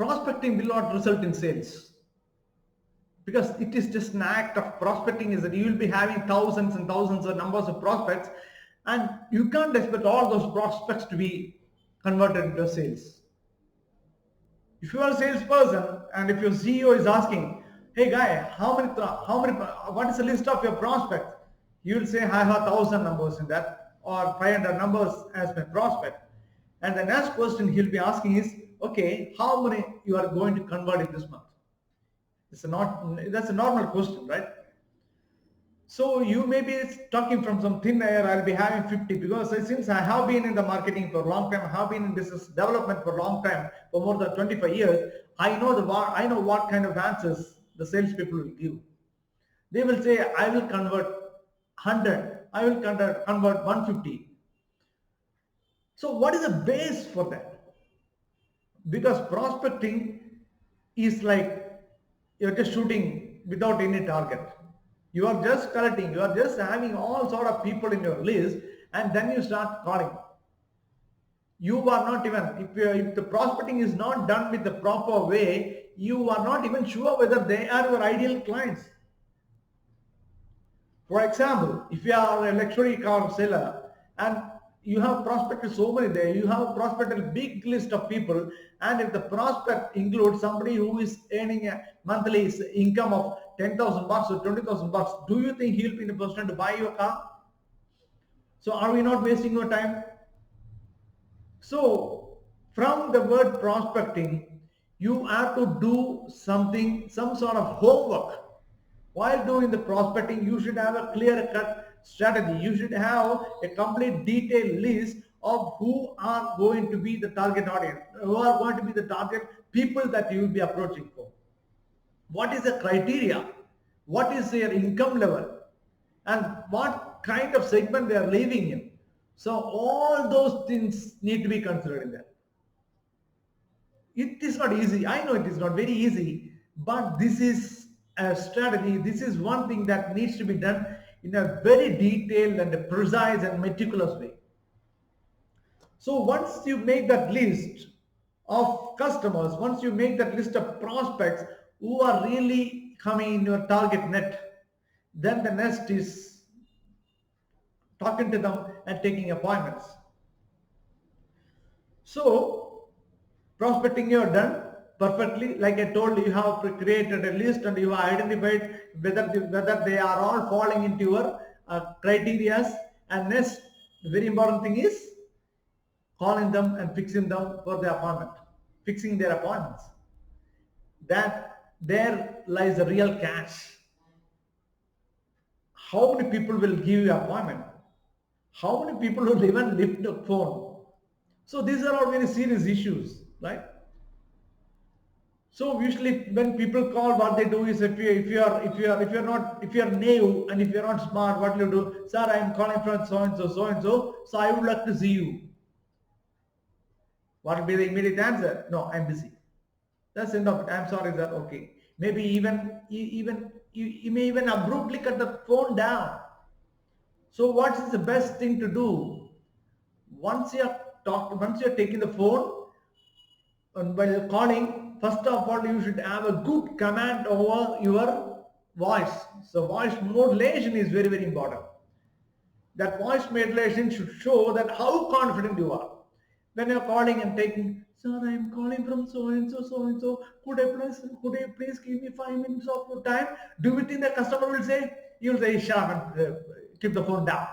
prospecting will not result in sales, because it is just an act of prospecting. Is that you will be having thousands and thousands of numbers of prospects, and you can't expect all those prospects to be converted into sales. If you are a salesperson and if your CEO is asking, hey guy, what is the list of your prospects? You will say, I have 1,000 numbers in that, or 500 numbers as my prospect. And the next question he'll be asking is, okay, how many you are going to convert in this month? That's a normal question, right? So you may be talking from some thin air, I'll be having 50, because since I have been in the marketing for a long time, I have been in business development for a long time, for more than 25 years, I know what kind of answers the salespeople will give. They will say, I will convert 100, I will convert 150. So what is the base for that? Because prospecting is like you're just shooting without any target. You are just collecting, you are just having all sort of people in your list, and then you start calling. You are not even, if the prospecting is not done with the proper way, you are not even sure whether they are your ideal clients. For example, if you are a luxury car seller and you have prospected so many there, you have prospected a big list of people, and if the prospect includes somebody who is earning a monthly income of 10,000 bucks or 20,000 bucks, do you think he'll be in a position to buy your car? So are we not wasting your time? So from the word prospecting, you have to do something, some sort of homework. While doing the prospecting, you should have a clear-cut strategy. You should have a complete detailed list of who are going to be the target audience, who are going to be the target people that you will be approaching for. What is the criteria? What is their income level? And what kind of segment they are living in? So all those things need to be considered in that. It is not easy. I know it is not very easy, but this is a strategy. This is one thing that needs to be done in a very detailed and precise and meticulous way. So once you make that list of customers, once you make that list of prospects who are really coming in your target net, then the next is talking to them and taking appointments. So prospecting you are done perfectly. Like I told you, you have created a list and you have identified whether they are all falling into your criteria. And next, the very important thing is calling them and fixing them for the appointment, fixing their appointments. That there lies the real catch. How many people will give you an appointment? How many people will even lift the phone? So these are all very serious issues, right? So usually when people call, what they do is if you are new and if you are not smart, what you do? Sir, I am calling from so and so. So I would like to see you. What will be the immediate answer? No, I'm busy. That's end of it. I'm sorry, sir. Okay. Maybe you may even abruptly cut the phone down. So what is the best thing to do? Once you're taking the phone and while calling, first of all, you should have a good command over your voice. So voice modulation is very, very important. That voice modulation should show that how confident you are. When you're calling and taking, sir, I am calling from so and so. Could you please give me 5 minutes of your time? Do you think the customer will say? You'll say, shut up and keep the phone down.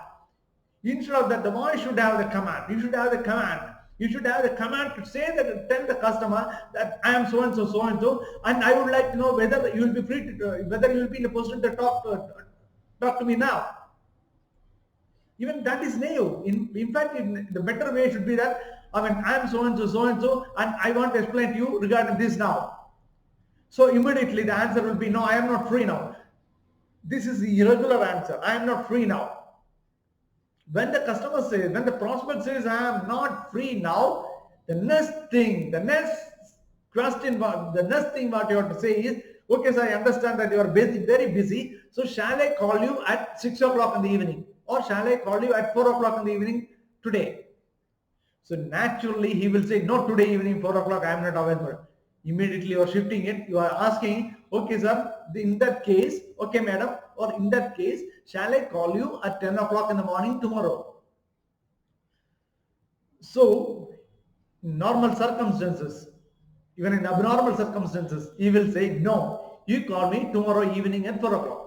Instead of that, the voice should have the command. You should have the command. You should have the command to say that, tell the customer that I am so and so, and I would like to know whether you will be free to, whether you will be in a position to talk to me now. Even that is new. In fact, the better way should be that, I am so and so, and I want to explain to you regarding this now. So immediately the answer will be, no, I am not free now. This is the irregular answer. I am not free now. When the customer says, when the prospect says, I am not free now, the next thing what you have to say is, okay, sir, I understand that you are very busy. So shall I call you at 6 o'clock in the evening? Or shall I call you at 4 o'clock in the evening today? So naturally he will say, no, today evening 4 o'clock I am not available. Immediately you are shifting it. You are asking, okay, sir, in that case, okay, madam, or in that case, shall I call you at 10 o'clock in the morning tomorrow? So, normal circumstances, even in abnormal circumstances, he will say, no, you call me tomorrow evening at 4 o'clock.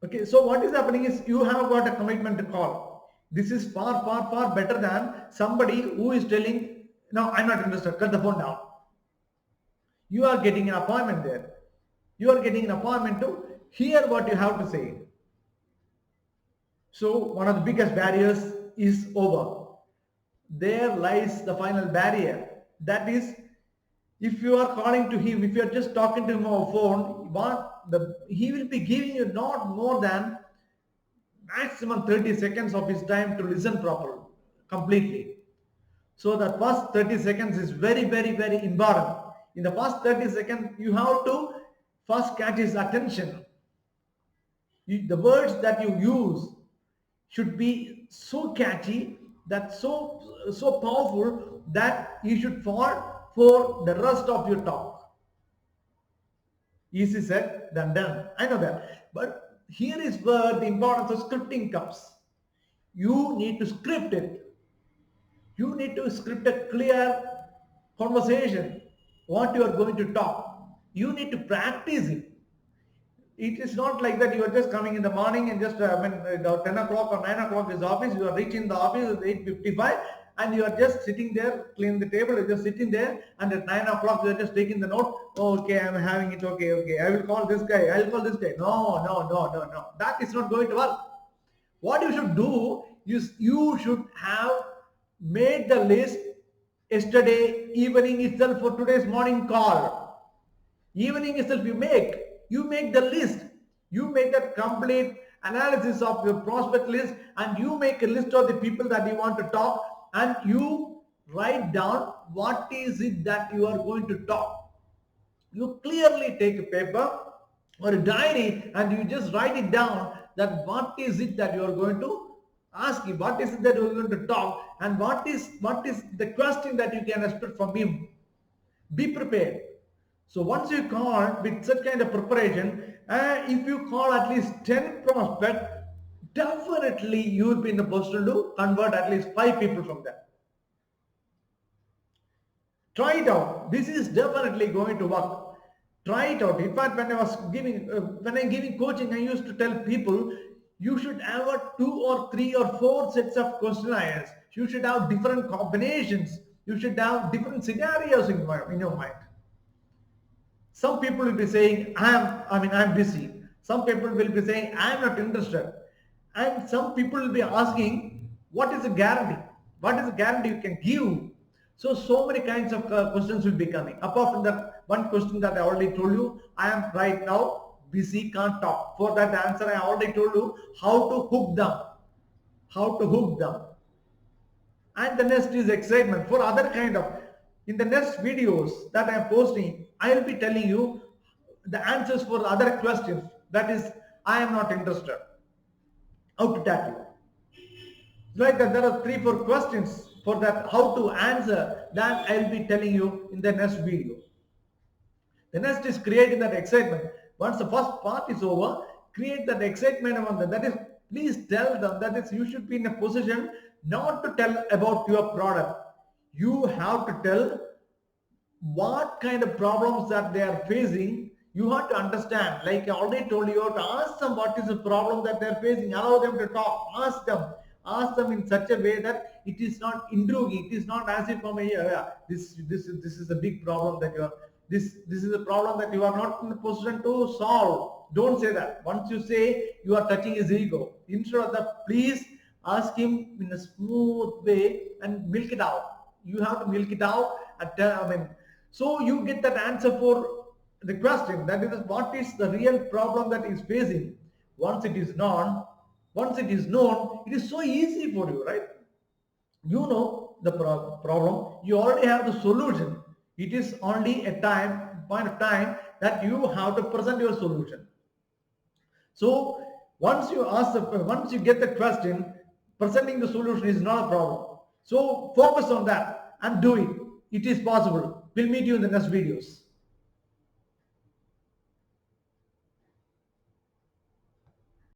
Okay, so what is happening is you have got a commitment to call. This is far, far, far better than somebody who is telling, no, I'm not interested, cut the phone down. You are getting an appointment there. You are getting an appointment to hear what you have to say. So one of the biggest barriers is over. There lies the final barrier. That is, if you are calling to him, if you are just talking to him on phone, he will be giving you not more than maximum 30 seconds of his time to listen properly, completely. So the first 30 seconds is very, very, very important. In the first 30 seconds, you have to first catch his attention. The words that you use should be so catchy, that so powerful that you should fall for the rest of your talk. Easy said than done. I know that. But here is where the importance of scripting comes. You need to script it. You need to script a clear conversation, what you are going to talk. You need to practice it. It is not like that you are just coming in the morning and just, 10 o'clock or 9 o'clock is office, you are reaching the office at 8:55 and you are just sitting there, cleaning the table, you are just sitting there and at 9 o'clock you are just taking the note, oh, okay, I am having it, okay, I will call this guy, I will call this guy. No. That is not going to work. What you should do is you should have made the list yesterday evening itself for today's morning call. Evening itself you make the list. You make that complete analysis of your prospect list and you make a list of the people that you want to talk and you write down what is it that you are going to talk. You clearly take a paper or a diary and you just write it down that what is it that you are going to ask him, what is it that you are going to talk and what is the question that you can expect from him. Be prepared. So once you call with such kind of preparation, if you call at least 10 prospects, definitely you will be in the position to convert at least 5 people from that. Try it out. This is definitely going to work. Try it out. In fact, when I'm giving coaching, I used to tell people, you should have 2 or 3 or 4 sets of questionnaires. You should have different combinations. You should have different scenarios in your mind. Some people will be saying, I'm busy. Some people will be saying, I'm not interested. And some people will be asking, what is the guarantee? What is the guarantee you can give? So many kinds of questions will be coming. Apart from that one question that I already told you, I am right now busy, can't talk. For that answer, I already told you how to hook them. How to hook them. And the next is excitement. For other kind of, in the next videos that I am posting, I will be telling you the answers for other questions. That is, I am not interested. How to tackle. Like that, there are 3-4 questions for that, how to answer, that I will be telling you in the next video. The next is creating that excitement. Once the first part is over, create that excitement among them. That is, please tell them that is, you should be in a position not to tell about your product. You have to tell what kind of problems that they are facing. You have to understand, like I already told you, have to ask them what is the problem that they are facing. Allow them to talk. Ask them in such a way that it is not intriguing. It is not as if this is a big problem that you are. This is a problem that you are not in a position to solve. Don't say that. Once you say, you are touching his ego. Instead of that, please ask him in a smooth way and milk it out. You have to milk it out. So you get that answer for the question. That is, what is the real problem that is facing? Once it is known, it is so easy for you, right? You know the problem. You already have the solution. It is only a point of time that you have to present your solution. So once you get the question, presenting the solution is not a problem. So focus on that and do it. It is possible. We'll meet you in the next videos.